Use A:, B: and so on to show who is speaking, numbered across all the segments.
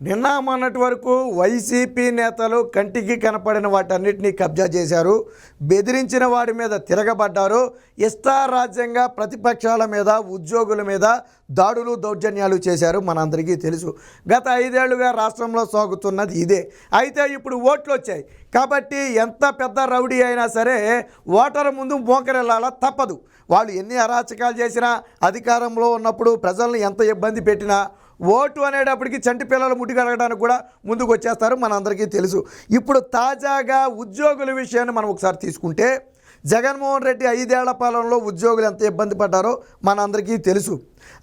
A: నిన్న మొన్నటి వరకు వైసీపీ నేతలు కంటికి కనపడిన వాటన్నిటినీ కబ్జా చేశారు, బెదిరించిన వాడి మీద తిరగబడ్డారు, ఇష్టారాజ్యంగా ప్రతిపక్షాల మీద ఉద్యోగుల మీద దాడులు దౌర్జన్యాలు చేశారు. మనందరికీ తెలుసు. గత 5 ఏళ్లుగా రాష్ట్రంలో సాగుతున్నది ఇదే. అయితే ఇప్పుడు ఓట్లు వచ్చాయి కాబట్టి ఎంత పెద్ద రౌడీ అయినా సరే ఓటరు ముందు మోకరెళ్ళాలా తప్పదు. వాళ్ళు ఎన్ని అరాచకాలు చేసినా, అధికారంలో ఉన్నప్పుడు ప్రజల్ని ఎంత ఇబ్బంది పెట్టినా ఓటు అనేటప్పటికి చంటి పిల్లలు ముట్టిగలగడానికి కూడా ముందుకు వచ్చేస్తారు. మనందరికీ తెలుసు. ఇప్పుడు తాజాగా ఉద్యోగుల విషయాన్ని మనం ఒకసారి తీసుకుంటే, జగన్మోహన్ రెడ్డి 5 ఏళ్ల పాలనలో ఉద్యోగులు ఎంత ఇబ్బంది పడ్డారో మనందరికీ తెలుసు.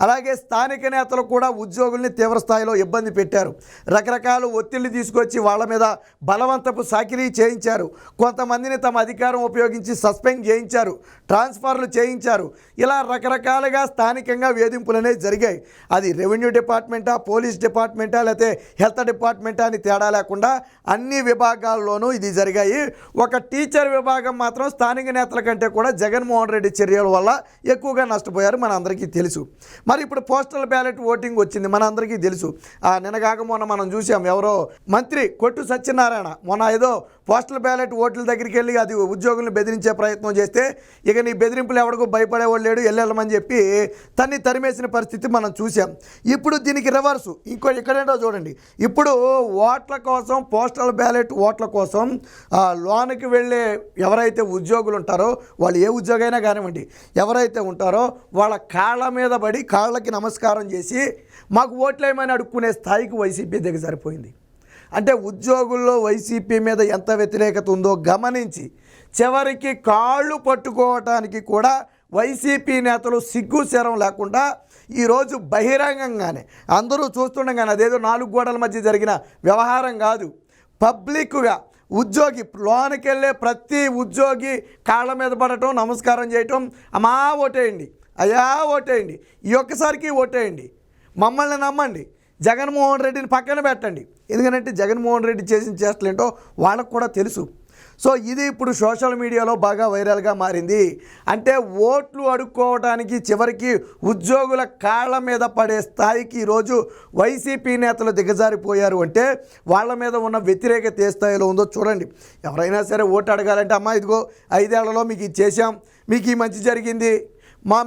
A: అలాగే స్థానిక నేతలు కూడా ఉద్యోగుల్ని తీవ్రస్థాయిలో ఇబ్బంది పెట్టారు. రకరకాల ఒత్తిళ్లు తీసుకొచ్చి వాళ్ళ మీద బలవంతపు సాకిరీ చేయించారు. కొంతమందిని తమ అధికారం ఉపయోగించి సస్పెండ్ చేయించారు, ట్రాన్స్ఫర్లు చేయించారు. ఇలా రకరకాలుగా స్థానికంగా వేధింపులు అనేవి జరిగాయి. అది రెవెన్యూ డిపార్ట్మెంటా, పోలీస్ డిపార్ట్మెంటా, లేకపోతే హెల్త్ డిపార్ట్మెంటా అని తేడా లేకుండా అన్ని విభాగాల్లోనూ ఇది జరిగాయి. ఒక టీచర్ విభాగం మాత్రం స్థానిక నేతల కంటే కూడా జగన్మోహన్ రెడ్డి చర్యల వల్ల ఎక్కువగా నష్టపోయారు. మనందరికీ తెలుసు. మరి ఇప్పుడు పోస్టల్ బ్యాలెట్ ఓటింగ్ వచ్చింది, మనందరికీ తెలుసు. నిన్నగాక మొన్న మనం చూసాం, ఎవరో మంత్రి కొట్టు సత్యనారాయణ మొన్న ఏదో పోస్టల్ బ్యాలెట్ ఓట్ల దగ్గరికి వెళ్ళి అది ఉద్యోగులను బెదిరించే ప్రయత్నం చేస్తే, ఇక నీ బెదిరింపులు ఎవడికో భయపడేవాళ్ళు లేడు, వెళ్ళమని చెప్పి తన్ని తరిమేసిన పరిస్థితి మనం చూసాం. ఇప్పుడు దీనికి రివర్సు ఇక్కడేంటో చూడండి. ఇప్పుడు ఓట్ల కోసం, పోస్టల్ బ్యాలెట్ ఓట్ల కోసం లోనికి వెళ్ళే ఎవరైతే ఉద్యోగులు ఉంటారో, వాళ్ళు ఏ ఉద్యోగమైనా కానివ్వండి, ఎవరైతే ఉంటారో వాళ్ళ కాళ్ళ మీద పడి కాళ్ళకి నమస్కారం చేసి మాకు ఓట్లేమని అడుక్కునే స్థాయికి వైసీపీ దిగజారిపోయింది. అంటే ఉద్యోగుల్లో వైసీపీ మీద ఎంత వ్యతిరేకత ఉందో గమనించి చివరికి కాళ్ళు పట్టుకోవటానికి కూడా వైసీపీ నేతలు సిగ్గు శరం లేకుండా ఈరోజు బహిరంగంగానే అందరూ చూస్తుండగానే, అదేదో 4 గోడల మధ్య జరిగిన వ్యవహారం కాదు, పబ్లిక్గా ఉద్యోగి లోనికి వెళ్ళే ప్రతి ఉద్యోగి కాళ్ళ మీద పడటం, నమస్కారం చేయటం, అమ్మా ఓటేయండి, అయ్యా ఓటేయండి, ఈ ఒక్కసారికి ఓటేయండి, మమ్మల్ని నమ్మండి, జగన్మోహన్ రెడ్డిని పక్కన పెట్టండి. ఎందుకంటే జగన్మోహన్ రెడ్డి చేసిన చేష్టలేంటో వాళ్ళకు కూడా తెలుసు. సో ఇది ఇప్పుడు సోషల్ మీడియాలో బాగా వైరల్గా మారింది. అంటే ఓట్లు అడుక్కోవడానికి చివరికి ఉద్యోగుల కాళ్ళ మీద పడే స్థాయికి ఈరోజు వైసీపీ నేతలు దిగజారిపోయారు. అంటే వాళ్ళ మీద ఉన్న వ్యతిరేకత ఏ స్థాయిలో ఉందో చూడండి. ఎవరైనా సరే ఓటు అడగాలంటే, అమ్మా ఇదిగో 5 ఏళ్లలో మీకు ఇది చేశాం, మీకు ఈ మంచి జరిగింది,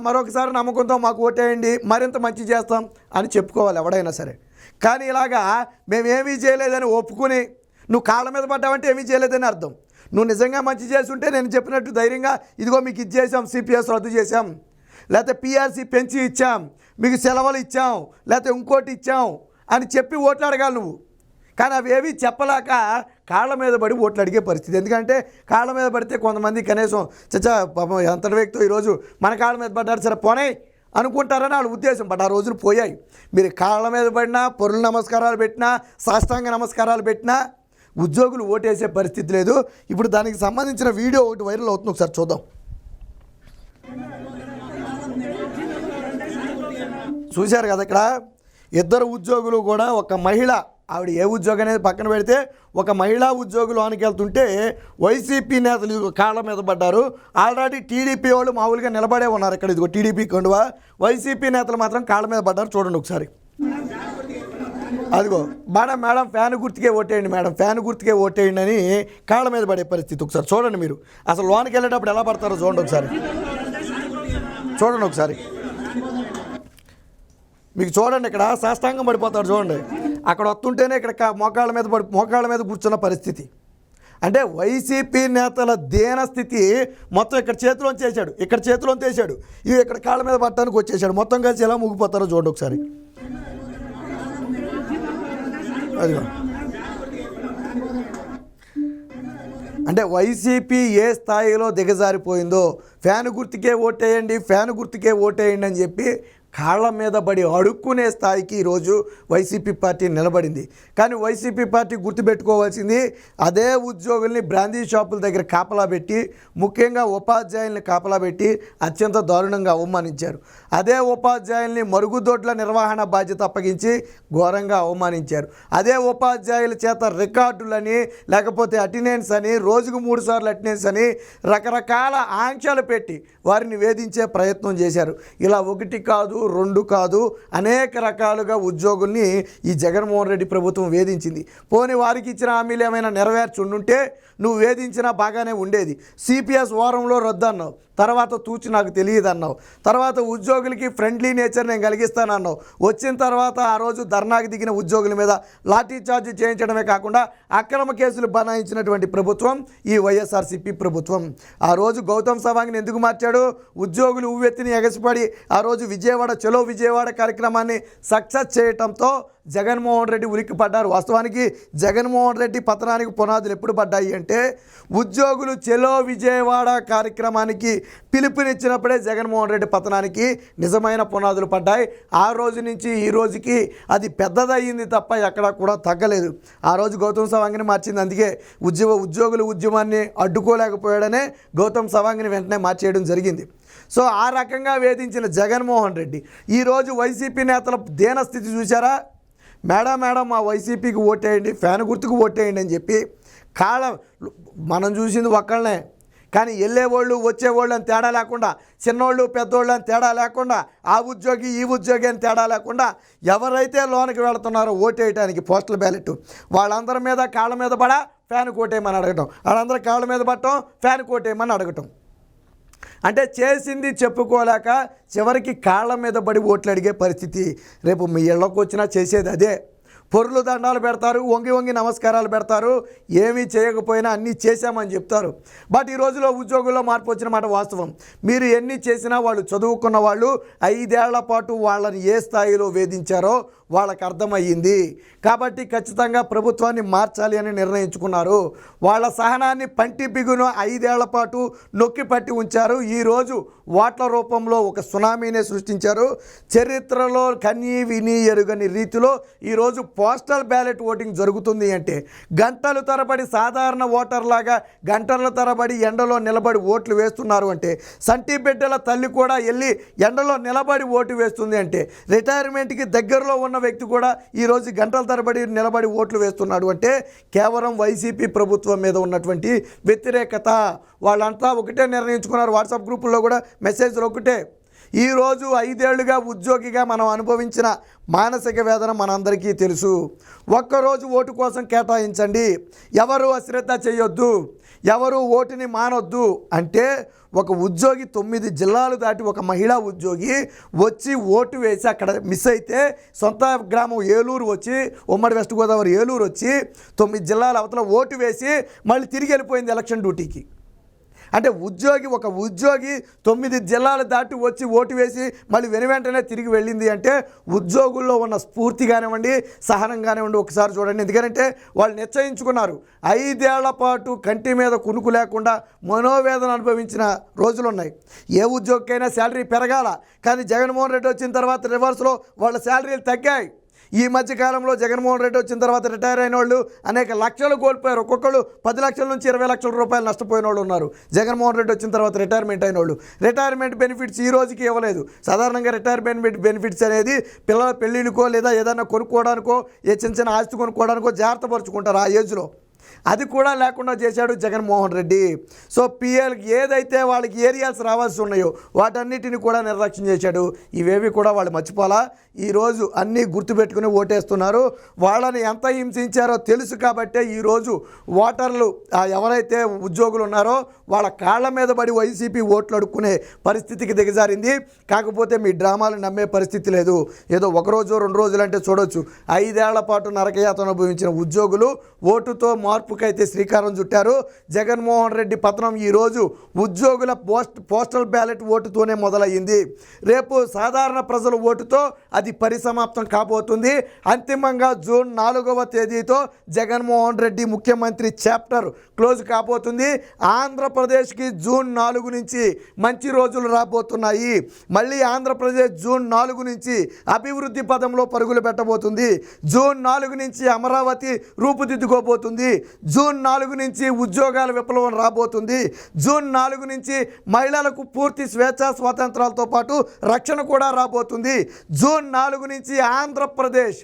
A: మరొకసారి నమ్మకంతో మాకు ఓటేయండి, మరింత మంచి చేస్తాం అని చెప్పుకోవాలి ఎవడైనా సరే. కానీ ఇలాగా మేమేమీ చేయలేదని ఒప్పుకుని నువ్వు కాళ్ళ మీద పడ్డావంటే ఏమీ చేయలేదని అర్థం. నువ్వు నిజంగా మంచి చేస్తుంటే నేను చెప్పినట్టు ధైర్యంగా ఇదిగో మీకు ఇది చేసాం, సిపిఎస్ రద్దు చేసాం, లేకపోతే పిఆర్సీ పెంచి ఇచ్చాం, మీకు సెలవులు ఇచ్చాం, లేకపోతే ఇంకోటి ఇచ్చాం అని చెప్పి ఓట్లు అడగాలి నువ్వు. కానీ అవి ఏవి చెప్పలేక కాళ్ళ మీద పడి ఓట్లు అడిగే పరిస్థితి. ఎందుకంటే కాళ్ళ మీద పడితే కొంతమంది కనీసం పాపం ఎంతటి వ్యక్తితో ఈరోజు మన కాళ్ళ మీద పడ్డారు, సరే పోనే అనుకుంటారని వాళ్ళ ఉద్దేశం. బట్ ఆ రోజులు పోయాయి. మీరు కాళ్ళ మీద పడినా, పొరుల నమస్కారాలు పెట్టినా, సాష్టాంగ నమస్కారాలు పెట్టినా ఉద్యోగులు ఓటేసే పరిస్థితి లేదు. ఇప్పుడు దానికి సంబంధించిన వీడియో ఒకటి వైరల్ అవుతుంది, ఒకసారి చూద్దాం. చూశారు కదా, ఇక్కడ 2 ఉద్యోగులు కూడా, ఒక మహిళ, ఆవిడ ఏ ఉద్యోగం అనేది పక్కన పెడితే ఒక మహిళా ఉద్యోగులు లోనికి వెళ్తుంటే వైసీపీ నేతలు కాళ్ళ మీద పడ్డారు. ఆల్రెడీ టీడీపీ వాళ్ళు మామూలుగా నిలబడే ఉన్నారు ఇక్కడ, ఇదిగో టీడీపీ కండువా, వైసీపీ నేతలు మాత్రం కాళ్ళ మీద పడ్డారు. చూడండి ఒకసారి. అదిగో మేడం ఫ్యాన్ గుర్తుకే ఓటేయండి, మేడం ఫ్యాన్ గుర్తుకే ఓటేయండి అని కాళ్ళ మీద పడే పరిస్థితి. ఒకసారి చూడండి మీరు, అసలు లోనికి వెళ్ళేటప్పుడు ఎలా పడతారో చూడండి ఒకసారి. చూడండి ఒకసారి, మీకు చూడండి, ఇక్కడ సాష్టాంగం పడిపోతారు చూడండి. అక్కడ వస్తుంటేనే ఇక్కడ మోకాళ్ళ మీద కూర్చున్న పరిస్థితి. అంటే వైసీపీ నేతల దీనస్థితి మొత్తం ఇక్కడ చేతిలోంచి వేసాడు, ఇక్కడ చేతిలోంచి వేసాడు, ఇవి ఇక్కడ కాళ్ళ మీద పట్టడానికి వచ్చేసాడు. మొత్తం కలిసి ఎలా ముగిపోతారో చూడండి ఒకసారి. అదిగో, అంటే వైసీపీ ఏ స్థాయిలో దిగజారిపోయిందో, ఫ్యాన్ గుర్తుకే ఓటేయండి, ఫ్యాన్ గుర్తుకే ఓటేయండి అని చెప్పి కాళ్ళ మీద పడి అడుక్కునే స్థాయికి ఈరోజు వైసీపీ పార్టీ నిలబడింది. కానీ వైసీపీ పార్టీ గుర్తుపెట్టుకోవాల్సింది, అదే ఉద్యోగుల్ని బ్రాందీ షాపుల దగ్గర కాపలా పెట్టి, ముఖ్యంగా ఉపాధ్యాయుల్ని కాపలా పెట్టి అత్యంత దారుణంగా అవమానించారు. అదే ఉపాధ్యాయుల్ని మరుగుదొడ్ల నిర్వహణ బాధ్యత అప్పగించి ఘోరంగా అవమానించారు. అదే ఉపాధ్యాయుల చేత రికార్డులని, లేకపోతే అటెండెన్స్ అని, రోజుకు 3 సార్లు అటెండెన్స్ అని రకరకాల ఆంక్షలు పెట్టి వారిని వేధించే ప్రయత్నం చేశారు. ఇలా ఒకటి కాదు రెండు కాదు అనేక రకాలుగా ఉద్యోగుల్ని ఈ జగన్మోహన్ రెడ్డి ప్రభుత్వం వేధించింది. పోనీ వారికి ఇచ్చిన హామీలు ఏమైనా నెరవేర్చుండుంటే నువ్వు వేధించినా బాగానే ఉండేది. సిపిఎస్ వారంలో రద్దు అన్నావు, తర్వాత తూచి నాకు తెలియదు అన్నావు, తర్వాత ఉద్యోగులకి ఫ్రెండ్లీ నేచర్ నేను కలిగిస్తానన్నావు. వచ్చిన తర్వాత ఆ రోజు ధర్నాకి దిగిన ఉద్యోగుల మీద లాఠీ చార్జ్ చేయించడమే కాకుండా అక్రమ కేసులు బనాయించినటువంటి ప్రభుత్వం ఈ వైఎస్ఆర్సీపీ ప్రభుత్వం. ఆ రోజు గౌతమ్ సవాంగ్ని ఎందుకు మార్చాడు? ఉద్యోగులు ఉవ్వెత్తిని ఎగసిపడి ఆ రోజు విజయవాడ చలో విజయవాడ కార్యక్రమాన్ని సక్సెస్ చేయటంతో జగన్మోహన్ రెడ్డి ఉలిక్కి పడ్డారు. వాస్తవానికి జగన్మోహన్ రెడ్డి పతనానికి పునాదులు ఎప్పుడు పడ్డాయి అంటే ఉద్యోగులు చలో విజయవాడ కార్యక్రమానికి పిలుపునిచ్చినప్పుడే జగన్మోహన్ రెడ్డి పతనానికి నిజమైన పునాదులు పడ్డాయి. ఆ రోజు నుంచి ఈ రోజుకి అది పెద్దదయ్యింది తప్ప ఎక్కడా కూడా తగ్గలేదు. ఆ రోజు గౌతమ్ సవాంగ్ని మార్చింది. అందుకే ఉద్యోగుల ఉద్యమాన్ని అడ్డుకోలేకపోయాడనే గౌతమ్ సవాంగ్ని వెంటనే మార్చేయడం జరిగింది. సో ఆ రకంగా వేధించిన జగన్మోహన్ రెడ్డి ఈరోజు వైసీపీ నేతల దీనస్థితి చూసారా? మేడం మా వైసీపీకి ఓటేయండి, ఫ్యాన్ గుర్తుకు ఓటేయండి అని చెప్పి మనం చూసింది ఒక్కళ్ళనే, కానీ వెళ్ళేవాళ్ళు వచ్చేవాళ్ళు అని తేడా లేకుండా, చిన్నోళ్ళు పెద్దోళ్ళు అని తేడా లేకుండా, ఆ ఉద్యోగి ఈ ఉద్యోగి అని తేడా లేకుండా ఎవరైతే లోనికి వెళుతున్నారో ఓటేయడానికి పోస్టల్ బ్యాలెట్ వాళ్ళందరి మీద కాళ్ళ మీద పడా ఫ్యాన్ కోటేయమని అడగటం, వాళ్ళందరూ కాళ్ళ మీద పట్టడం ఫ్యాన్ కోటేయమని అడగటం. అంటే చేసింది చెప్పుకోలేక చివరికి కాళ్ళ మీద పడి ఓట్లు అడిగే పరిస్థితి. రేపు మీ ఇళ్ళకు వచ్చినా చేసేది అదే. పొర్లు దండాలు పెడతారు, వంగి వంగి నమస్కారాలు పెడతారు, ఏమీ చేయకపోయినా అన్నీ చేశామని చెప్తారు. బట్ ఈ రోజులో ఉద్యోగుల్లో మార్పు వచ్చిన మాట వాస్తవం. మీరు ఎన్ని చేసినా వాళ్ళు చదువుకున్న వాళ్ళు 5 ఏళ్ల పాటు వాళ్ళని ఏ స్థాయిలో వేధించారో వాళ్ళకి అర్థమయ్యింది. కాబట్టి ఖచ్చితంగా ప్రభుత్వాన్ని మార్చాలి అని నిర్ణయించుకున్నారు. వాళ్ళ సహనాన్ని పంటి బిగును 5 ఏళ్ల పాటు నొక్కి పట్టి ఉంచారు. ఈరోజు ఓట్ల రూపంలో ఒక సునామీనే సృష్టించారు. చరిత్రలో కనీ విని ఎరుగని రీతిలో ఈరోజు పోస్టల్ బ్యాలెట్ ఓటింగ్ జరుగుతుంది అంటే గంటల తరబడి సాధారణ ఓటర్లాగా గంటల తరబడి ఎండలో నిలబడి ఓట్లు వేస్తున్నారు అంటే, సంటి బిడ్డల తల్లి కూడా వెళ్ళి ఎండలో నిలబడి ఓటు వేస్తుంది అంటే, రిటైర్మెంట్కి దగ్గరలో ఉన్న వ్యక్తి కూడా ఈరోజు గంటల తరబడి నిలబడి ఓట్లు వేస్తున్నాడు అంటే కేవలం వైసీపీ ప్రభుత్వం మీద ఉన్నటువంటి వ్యతిరేకత. వాళ్ళంతా ఒకటే నిర్ణయించుకున్నారు. వాట్సాప్ గ్రూపుల్లో కూడా మెసేజ్లు ఒకటే. ఈరోజు 5 ఏళ్లుగా ఉద్యోగిగా మనం అనుభవించిన మానసిక వేదన మనందరికీ తెలుసు. ఒక్కరోజు ఓటు కోసం కేటాయించండి, ఎవరు అశ్రద్ధ చేయొద్దు, ఎవరు ఓటుని మానొద్దు అంటే ఒక ఉద్యోగి 9 జిల్లాలు దాటి ఒక మహిళా ఉద్యోగి వచ్చి ఓటు వేసి అక్కడ మిస్ అయితే సొంత గ్రామం ఏలూరు వచ్చి, ఉమ్మడి వెస్ట్ గోదావరి ఏలూరు వచ్చి 9 జిల్లాల అవతల ఓటు వేసి మళ్ళీ తిరిగి వెళ్ళిపోయింది ఎలక్షన్ డ్యూటీకి. అంటే ఒక ఉద్యోగి 9 జిల్లాలు దాటి వచ్చి ఓటు వేసి మళ్ళీ వెంటనే తిరిగి వెళ్ళింది అంటే ఉద్యోగుల్లో ఉన్న స్ఫూర్తి కానివ్వండి, సహనం కానివ్వండి ఒకసారి చూడండి. ఎందుకంటే వాళ్ళు నిశ్చయించుకున్నారు 5 ఏళ్ల పాటు కంటి మీద కునుకు లేకుండా మనోవేదన అనుభవించిన రోజులు ఉన్నాయి. ఏ ఉద్యోగికైనా శాలరీ పెరగాల, కానీ జగన్మోహన్ రెడ్డి వచ్చిన తర్వాత రివర్స్లో వాళ్ళ శాలరీలు తగ్గాయి. ఈ మధ్యకాలంలో జగన్మోహన్ రెడ్డి వచ్చిన తర్వాత రిటైర్ అయిన వాళ్ళు అనేక లక్షలు కోల్పోయారు. ఒక్కొక్కరు 10 లక్షల నుంచి 20 లక్షల రూపాయలు నష్టపోయిన వాళ్ళు ఉన్నారు. జగన్మోహన్ రెడ్డి వచ్చిన తర్వాత రిటైర్మెంట్ అయిన వాళ్ళు రిటైర్మెంట్ బెనిఫిట్స్ ఈ రోజుకి ఇవ్వలేదు. సాధారణంగా రిటైర్మెంట్ బెనిఫిట్స్ అనేది పిల్లల పెళ్ళిళ్ళకో లేదా ఏదైనా కొనుక్కోవడానికో చిన్న ఆస్తి కొనుక్కోవడానికో జాగ్రత్త పరుచుకుంటారు ఆ ఏజ్లో. అది కూడా లేకుండా చేశాడు జగన్మోహన్ రెడ్డి. సో పిఎల్కి ఏదైతే వాళ్ళకి ఏరియాస్ రావాల్సి ఉన్నాయో వాటన్నిటిని కూడా నిర్లక్ష్యం చేశాడు. ఇవేవి కూడా వాళ్ళు మర్చిపోలా. ఈరోజు అన్నీ గుర్తుపెట్టుకుని ఓటేస్తున్నారు. వాళ్ళని ఎంత హింసించారో తెలుసు కాబట్టే ఈరోజు ఓటర్లు ఎవరైతే ఉద్యోగులు ఉన్నారో వాళ్ళ కాళ్ళ మీద పడి వైసీపీ ఓట్లు అడుక్కునే పరిస్థితికి దిగజారింది. కాకపోతే మీ డ్రామాలు నమ్మే పరిస్థితి లేదు. ఏదో 1 రోజు 2 రోజులు అంటే చూడొచ్చు. 5 ఏళ్ల పాటు నరకయాతన అనుభవించిన ఉద్యోగులు ఓటుతో మార్పుకైతే శ్రీకారం చుట్టారు. జగన్మోహన్ రెడ్డి పతనం ఈరోజు ఉద్యోగుల పోస్టల్ బ్యాలెట్ ఓటుతోనే మొదలయ్యింది. రేపు సాధారణ ప్రజల ఓటుతో అది పరిసమాప్తం కాబోతుంది. అంతిమంగా జూన్ 4వ తేదీతో జగన్మోహన్ రెడ్డి ముఖ్యమంత్రి చాప్టర్ క్లోజ్ కాబోతుంది. ఆంధ్రప్రదేశ్కి జూన్ 4 నుంచి మంచి రోజులు రాబోతున్నాయి. మళ్ళీ ఆంధ్రప్రదేశ్ జూన్ 4 నుంచి అభివృద్ధి పదంలో పరుగులు పెట్టబోతుంది. జూన్ 4 నుంచి అమరావతి రూపుదిద్దుకోబోతుంది. జూన్ 4 నుంచి ఉద్యోగాల విప్లవం రాబోతుంది. జూన్ 4 నుంచి మహిళలకు పూర్తి స్వేచ్ఛా స్వాతంత్రాలతో పాటు రక్షణ కూడా రాబోతుంది. జూన్ 4 నుంచి ఆంధ్రప్రదేశ్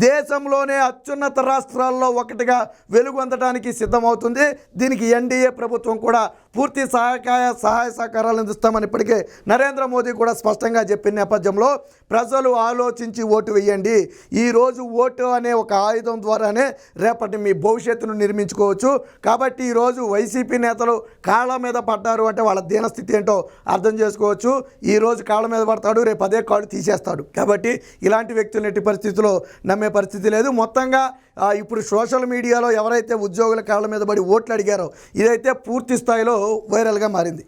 A: దేశంలోనే అత్యున్నత రాష్ట్రాల్లో ఒకటిగా వెలుగొందడానికి సిద్ధమవుతుంది. దీనికి ఎన్డీఏ ప్రభుత్వం కూడా పూర్తి సహాయ సహకారాలు అందిస్తామని ఇప్పటికే నరేంద్ర మోదీ కూడా స్పష్టంగా చెప్పిన నేపథ్యంలో ప్రజలు ఆలోచించి ఓటు వేయండి. ఈరోజు ఓటు అనే ఒక ఆయుధం ద్వారానే రేపటి మీ భవిష్యత్తును నిర్మించుకోవచ్చు. కాబట్టి ఈరోజు వైసీపీ నేతలు కాళ్ళ మీద పడ్డారు అంటే వాళ్ళ దీనస్థితి ఏంటో అర్థం చేసుకోవచ్చు. ఈరోజు కాళ్ళ మీద పడతాడు, రేపు అదే కాళ్ళు తీసేస్తాడు. కాబట్టి ఇలాంటి వ్యక్తులను ఎట్టి పరిస్థితుల్లో నమ్మే పరిస్థితి లేదు. మొత్తంగా ఇప్పుడు సోషల్ మీడియాలో ఎవరైతే ఉద్యోగుల కాళ్ళ మీద పడి ఓట్లు అడిగారో ఇదైతే పూర్తి స్థాయిలో వైరల్గా మారింది.